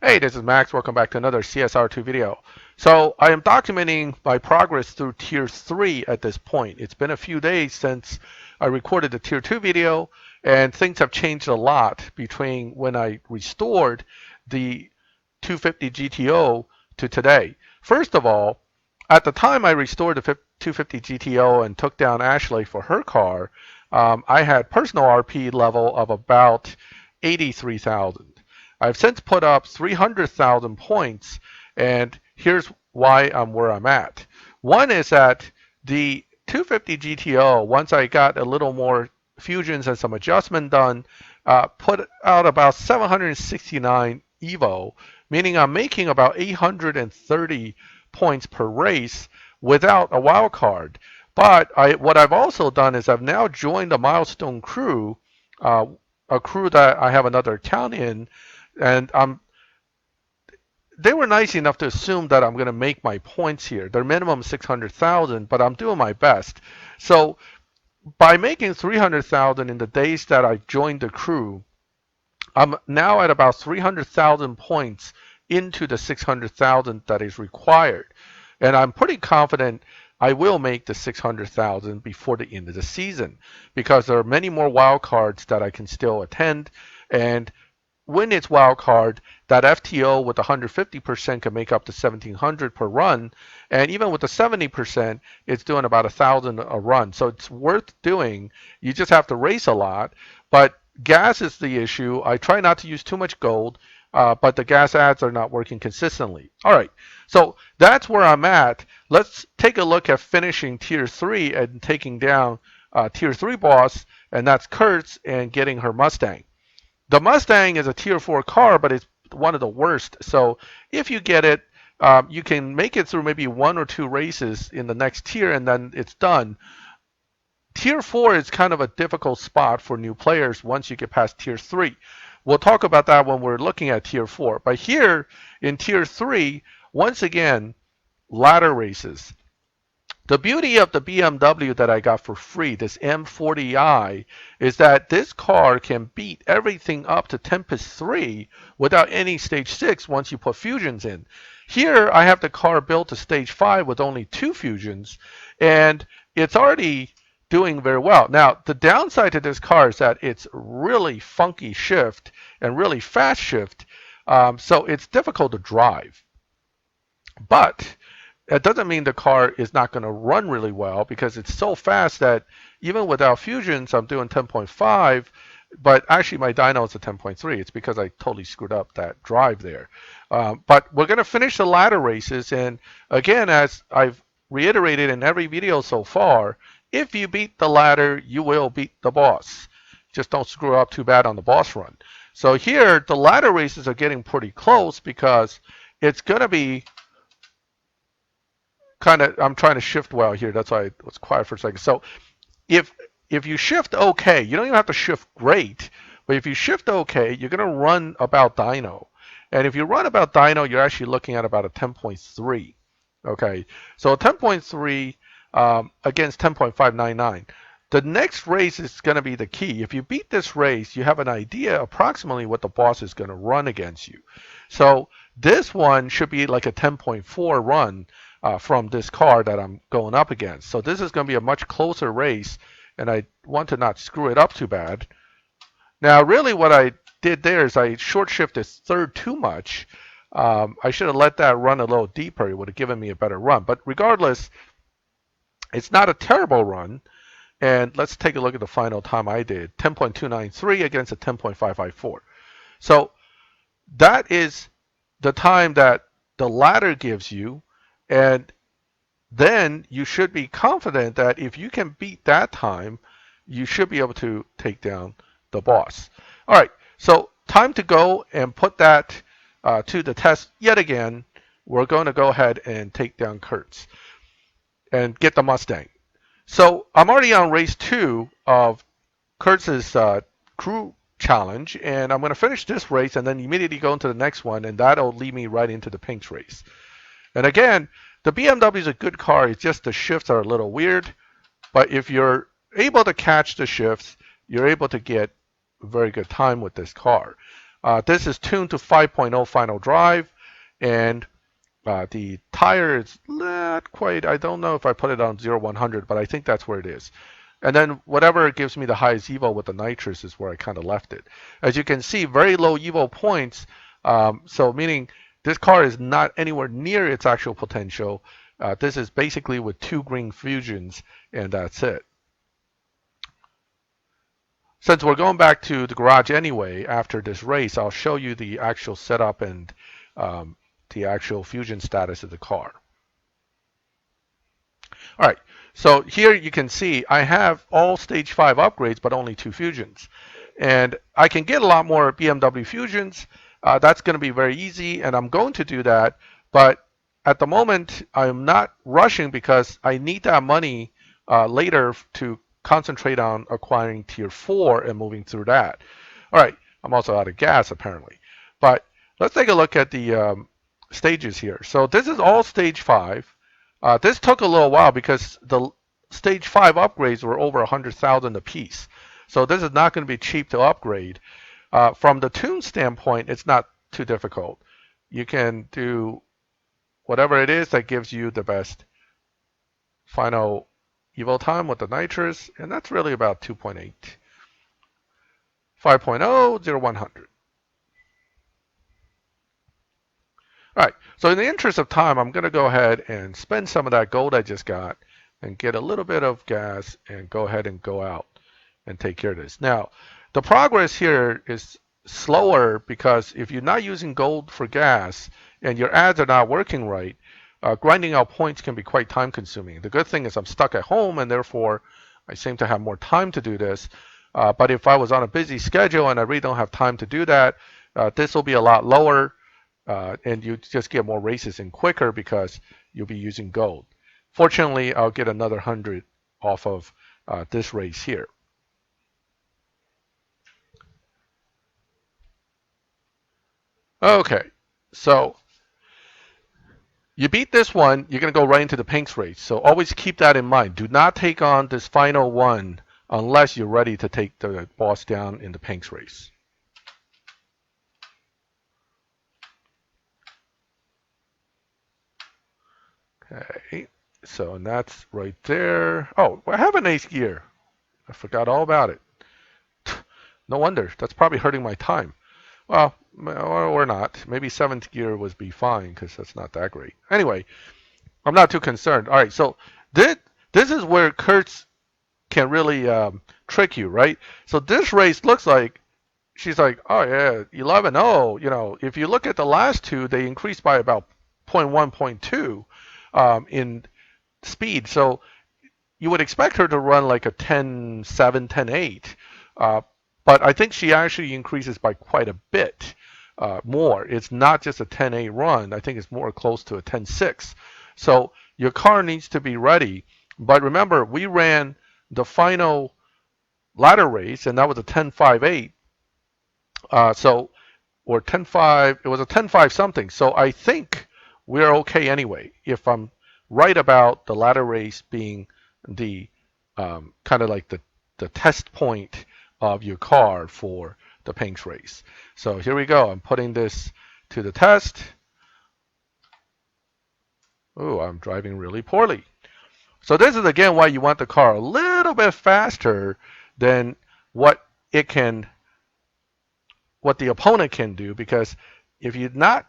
Hey, this is Max. Welcome back to another CSR2 video. So I am documenting my progress through Tier 3 at this point. It's been a few days since I recorded the Tier 2 video, and things have changed a lot between when I restored the 250 GTO to today. First of all, at the time I restored the 250 GTO and took down Ashley for her car, I had personal RP level of about 83,000. I've since put up 300,000 points, and here's why I'm where I'm at. One is that the 250 GTO, once I got a little more fusions and some adjustment done, put out about 769 Evo, meaning I'm making about 830 points per race without a wild card. But what I've also done is I've now joined a milestone crew, a crew that I have another account in, and they were nice enough to assume that I'm going to make my points here. Their minimum is 600,000, but I'm doing my best. So by making 300,000 in the days that I joined the crew, I'm now at about 300,000 points into the 600,000 that is required. And I'm pretty confident I will make the 600,000 before the end of the season because there are many more wild cards that I can still attend. And when it's wild card, that FTO with 150% can make up to 1,700 per run, and even with the 70%, it's doing about 1,000 a run. So it's worth doing. You just have to race a lot, but gas is the issue. I try not to use too much gold, but the gas ads are not working consistently. All right, so that's where I'm at. Let's take a look at finishing Tier 3 and taking down Tier 3 boss, and that's Kurtz, and getting her Mustang. The Mustang is a Tier 4 car, but it's one of the worst. So if you get it, you can make it through maybe 1 or 2 races in the next tier, and then it's done. Tier 4 is kind of a difficult spot for new players once you get past Tier 3. We'll talk about that when we're looking at Tier 4. But here in Tier 3, once again, ladder races. The beauty of the BMW that I got for free, this M40i, is that this car can beat everything up to Tempest 3 without any Stage 6 once you put fusions in. Here, I have the car built to Stage 5 with only 2 fusions, and it's already doing very well. Now, the downside to this car is that it's really funky shift and really fast shift, so it's difficult to drive. But that doesn't mean the car is not going to run really well because it's so fast that even without fusions, I'm doing 10.5, but actually my dyno is a 10.3. It's because I totally screwed up that drive there. But we're going to finish the ladder races, and again, as I've reiterated in every video so far, if you beat the ladder, you will beat the boss. Just don't screw up too bad on the boss run. So here, the ladder races are getting pretty close because it's going to be I'm trying to shift well here. That's why I was quiet for a second. So if you shift okay, you don't even have to shift great, but if you shift okay, you're going to run about dyno. And if you run about dyno, you're actually looking at about a 10.3. Okay, so a 10.3 against 10.599. The next race is going to be the key. If you beat this race, you have an idea approximately what the boss is going to run against you. So this one should be like a 10.4 run from this car that I'm going up against. So this is going to be a much closer race, and I want to not screw it up too bad. Now, really what I did there is I short shifted third too much. I should have let that run a little deeper. It would have given me a better run. But regardless, it's not a terrible run. And let's take a look at the final time I did. 10.293 against a 10.554. So that is the time that the ladder gives you. And then you should be confident that if you can beat that time, you should be able to take down the boss. All right, so time to go and put that to the test yet again. We're going to go ahead and take down Kurtz and get the Mustang. So I'm already on race 2 of Kurtz's crew challenge, and I'm going to finish this race and then immediately go into the next one, and that'll lead me right into the Pinks race. And again, the BMW is a good car. It's just the shifts are a little weird. But if you're able to catch the shifts, you're able to get a very good time with this car. This is tuned to 5.0 final drive, and the tire is not quite, I don't know if I put it on 0-100, but I think that's where it is. And then whatever gives me the highest evo with the nitrous is where I kind of left it. As you can see, very low evo points, so meaning this car is not anywhere near its actual potential. This is basically with 2 green fusions, and that's it. Since we're going back to the garage anyway, after this race, I'll show you the actual setup and the actual fusion status of the car. All right, so here you can see I have all stage 5 upgrades, but only 2 fusions. And I can get a lot more BMW fusions. That's going to be very easy, and I'm going to do that. But at the moment, I'm not rushing because I need that money later to concentrate on acquiring tier 4 and moving through that. All right, I'm also out of gas apparently. But let's take a look at the stages here. So this is all stage 5. This took a little while because the stage 5 upgrades were over 100,000 a piece. So this is not going to be cheap to upgrade. From the tune standpoint, it's not too difficult. You can do whatever it is that gives you the best final evo time with the nitrous, and that's really about 2.8. 5.0, 0-100. All right, so in the interest of time, I'm going to go ahead and spend some of that gold I just got and get a little bit of gas and go ahead and go out and take care of this. Now, the progress here is slower because if you're not using gold for gas and your ads are not working right, grinding out points can be quite time consuming. The good thing is I'm stuck at home and therefore I seem to have more time to do this. But if I was on a busy schedule and I really don't have time to do that, this will be a lot lower. And you just get more races in quicker because you'll be using gold. Fortunately, I'll get another 100 off of this race here. Okay, so you beat this one, you're going to go right into the pinks race. So always keep that in mind. Do not take on this final one unless you're ready to take the boss down in the pinks race. Okay, so and that's right there. Oh, I have an 8th gear. I forgot all about it. No wonder. That's probably hurting my time. Well, or not. Maybe 7th gear would be fine because that's not that great. Anyway, I'm not too concerned. All right, so this is where Kurtz can really trick you, right? So this race looks like she's like, oh yeah, 11-0. You know, if you look at the last two, they increased by about 0.1, 0.2 in speed. So you would expect her to run like a 10-7, 10-8. But I think she actually increases by quite a bit more. It's not just a 10-8 run. I think it's more close to a 10-6. So your car needs to be ready. But remember, we ran the final ladder race, and that was a 10-5-8. Or 10-5, it was a 10-5 something. So I think we're okay anyway. If I'm right about the ladder race being the kind of like the test point of your car for the pinks race. So here we go. I'm putting this to the test. Oh, I'm driving really poorly. So this is again why you want the car a little bit faster than what the opponent can do, because if you're not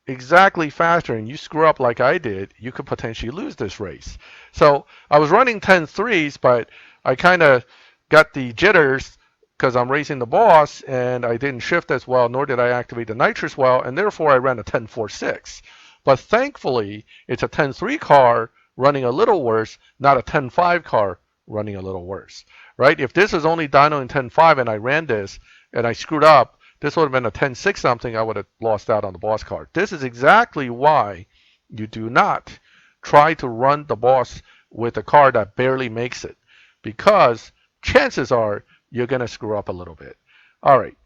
exactly faster and you screw up like I did, you could potentially lose this race. So I was running 10-3s, but I kind of got the jitters because I'm racing the boss and I didn't shift as well, nor did I activate the nitrous well, and therefore I ran a 10-4-6. But thankfully, it's a 10-3 car running a little worse, not a 10-5 car running a little worse, right? If this was only dyno in 10-5 and I ran this and I screwed up, this would have been a 10-6 something, I would have lost out on the boss car. This is exactly why you do not try to run the boss with a car that barely makes it, because chances are you're going to screw up a little bit. All right.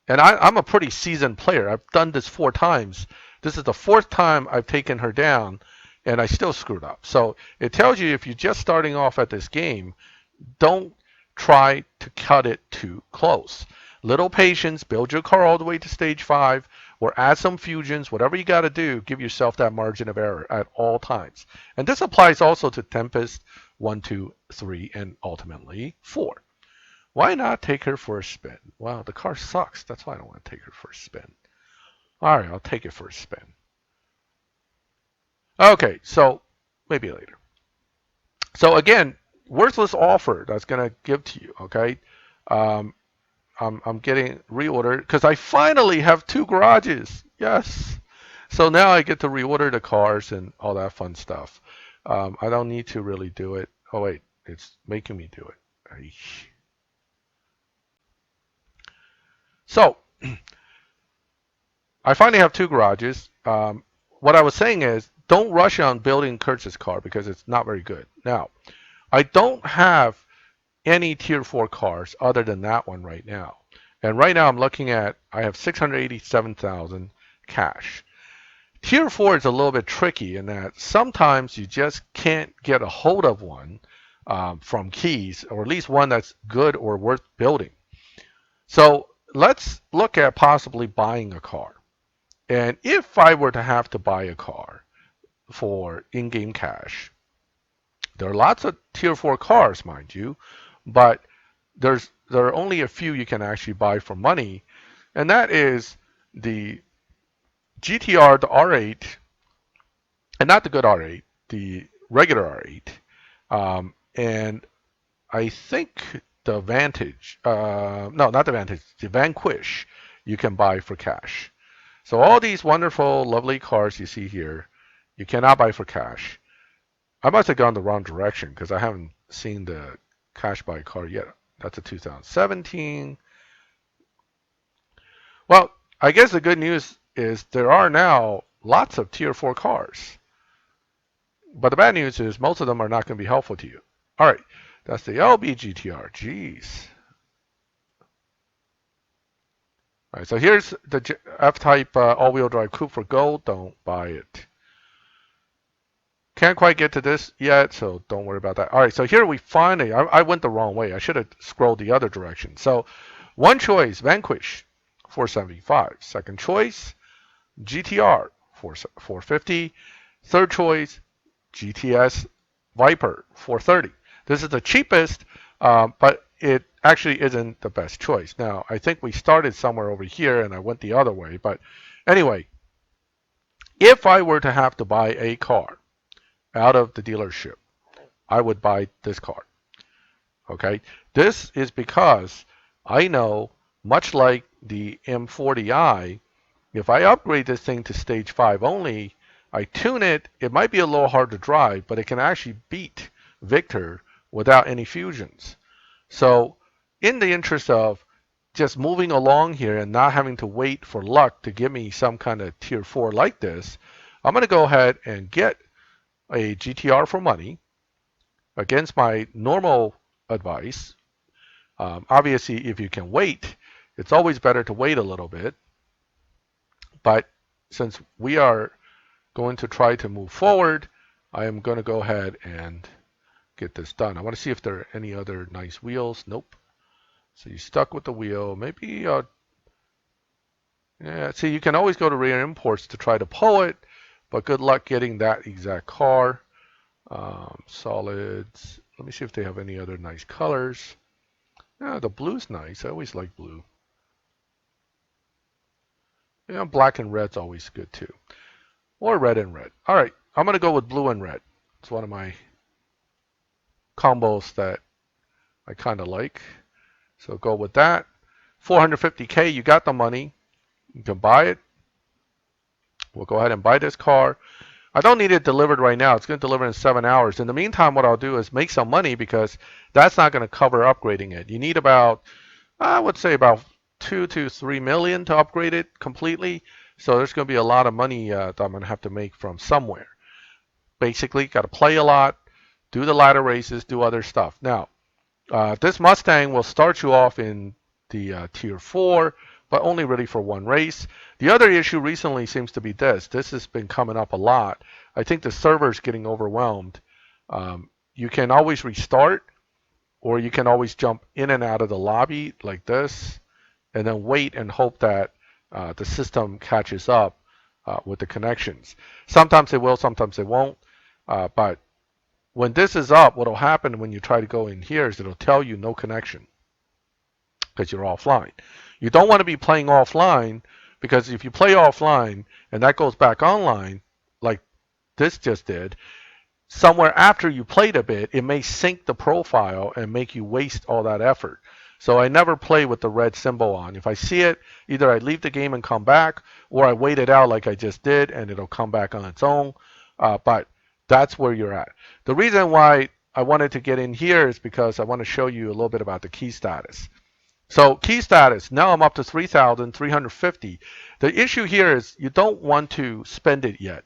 And I'm a pretty seasoned player. I've done this 4 times. This is the 4th time I've taken her down, and I still screwed up. So it tells you if you're just starting off at this game, don't try to cut it too close. Little patience, build your car all the way to stage 5, or add some fusions, whatever you got to do, give yourself that margin of error at all times. And this applies also to Tempest 1, 2, 3, and ultimately 4. Why not take her for a spin? Wow, the car sucks. That's why I don't want to take her for a spin. All right, I'll take it for a spin. Okay, so maybe later. So again, worthless offer that's going to give to you, okay? Um, I'm getting reordered because I finally have 2 garages. Yes. So now I get to reorder the cars and all that fun stuff. I don't need to really do it. Oh, wait, it's making me do it. So I finally have 2 garages. What I was saying is don't rush on building Kurtz's car because it's not very good. Now, I don't have any tier 4 cars other than that one right now. And right now I'm looking at, I have 687,000 cash. Tier 4 is a little bit tricky in that sometimes you just can't get a hold of one from keys, or at least one that's good or worth building. So let's look at possibly buying a car. And if I were to have to buy a car for in-game cash, there are lots of tier 4 cars, mind you, but there are only a few you can actually buy for money, and that is the GTR, the R8, and not the good R8, the regular R8, and I think the Vantage, no, not the Vantage, the Vanquish, you can buy for cash. So all these wonderful, lovely cars you see here, you cannot buy for cash. I must have gone the wrong direction because I haven't seen the cash buy car yet. That's a 2017. Well, I guess the good news is there are now lots of tier 4 cars. But the bad news is most of them are not going to be helpful to you. All right, that's the LB GTR. Jeez. All right, so here's the F-Type all-wheel drive coupe for gold. Don't buy it. Can't quite get to this yet, so don't worry about that. All right, so here we finally, I went the wrong way. I should have scrolled the other direction. So one choice, Vanquish, 475. Second choice, GTR, 450. Third choice, GTS Viper, 430. This is the cheapest, but it actually isn't the best choice. Now, I think we started somewhere over here, and I went the other way. But anyway, if I were to have to buy a car out of the dealership, I would buy this car. Okay, this is because I know, much like the M40i, if I upgrade this thing to stage 5 only, I tune it, it might be a little hard to drive, but it can actually beat Victor without any fusions. So in the interest of just moving along here and not having to wait for luck to give me some kind of tier 4 like this, I'm going to go ahead and get a GTR for money against my normal advice. Obviously, if you can wait, it's always better to wait a little bit. But since we are going to try to move forward, I am going to go ahead and get this done. I want to see if there are any other nice wheels. Nope. So you're stuck with the wheel. Maybe, yeah, see, you can always go to rear imports to try to pull it, but good luck getting that exact car. Solids. Let me see if they have any other nice colors. Yeah, the blue's nice. I always like blue. Yeah, black and red's always good too. Or red and red. All right, I'm going to go with blue and red. It's one of my combos that I kind of like. So go with that. 450K, you got the money. You can buy it. We'll go ahead and buy this car. I don't need it delivered right now. It's going to deliver in 7 hours. In the meantime, what I'll do is make some money because that's not going to cover upgrading it. You need about, I would say about 2 to 3 million to upgrade it completely. So there's going to be a lot of money that I'm going to have to make from somewhere. Basically, got to play a lot, do the ladder races, do other stuff. Now, this Mustang will start you off in the tier 4, but only really for one race. The other issue recently seems to be this. This has been coming up a lot. I think the server's getting overwhelmed. You can always restart, or you can always jump in and out of the lobby like this. and then wait and hope that the system catches up with the connections. Sometimes it will, sometimes it won't. But when this is up, what will happen when you try to go in here is it'll tell you no connection because you're offline. You don't want to be playing offline, because if you play offline and that goes back online, like this just did, somewhere after you played a bit, it may sync the profile and make you waste all that effort. So I never play with the red symbol on. If I see it, either I leave the game and come back, or I wait it out like I just did and it'll come back on its own. But that's where you're at. The reason why I wanted to get in here is because I want to show you a little bit about the key status. So key status, now I'm up to 3,350. The issue here is you don't want to spend it yet.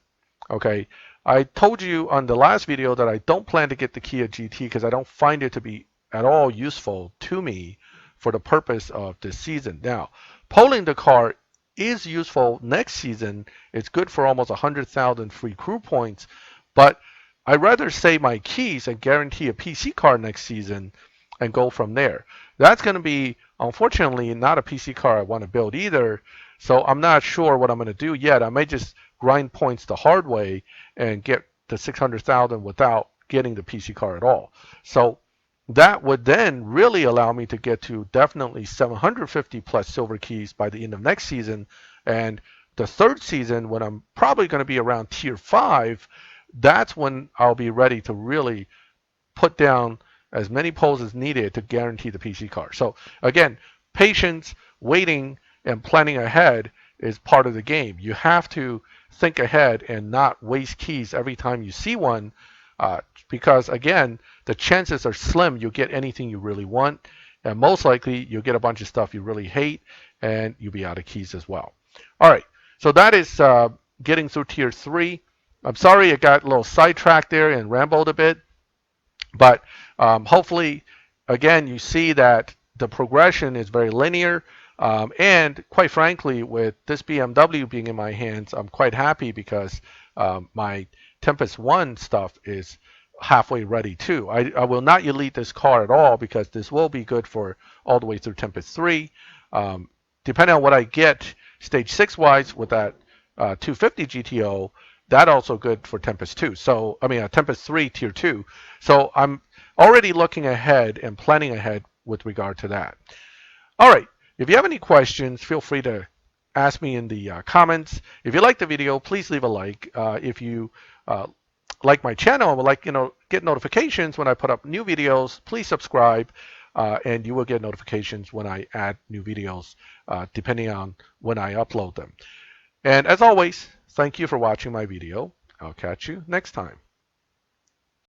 Okay, I told you on the last video that I don't plan to get the Kia GT because I don't find it to be at all useful to me for the purpose of this season. Now, polling the car is useful next season. It's good for almost 100,000 free crew points, but I'd rather save my keys and guarantee a PC car next season and go from there. That's going to be, unfortunately, not a PC car I want to build either, so I'm not sure what I'm going to do yet. I may just grind points the hard way and get the 600,000 without getting the PC car at all. So that would then really allow me to get to definitely 750 plus silver keys by the end of next season. And the third season, when I'm probably going to be around tier 5, that's when I'll be ready to really put down as many polls as needed to guarantee the PC car. So again, patience, waiting, and planning ahead is part of the game. You have to think ahead and not waste keys every time you see one, because again, the chances are slim you'll get anything you really want, and most likely you'll get a bunch of stuff you really hate, and you'll be out of keys as well. All right, so that is getting through tier 3. I'm sorry it got a little sidetracked there and rambled a bit, but hopefully, again, you see that the progression is very linear. And quite frankly, with this BMW being in my hands, I'm quite happy because my Tempest 1 stuff is halfway ready too. I will not elite this car at all because this will be good for all the way through Tempest 3. Depending on what I get stage 6 wise with that 250 GTO, that also good for Tempest 2. So, I mean, Tempest 3 tier 2. So I'm already looking ahead and planning ahead with regard to that. All right. If you have any questions, feel free to ask me in the comments. If you like the video, please leave a like. If you like my channel and would like get notifications when I put up new videos, please subscribe, and you will get notifications when I add new videos, depending on when I upload them. And as always, thank you for watching my video. I'll catch you next time.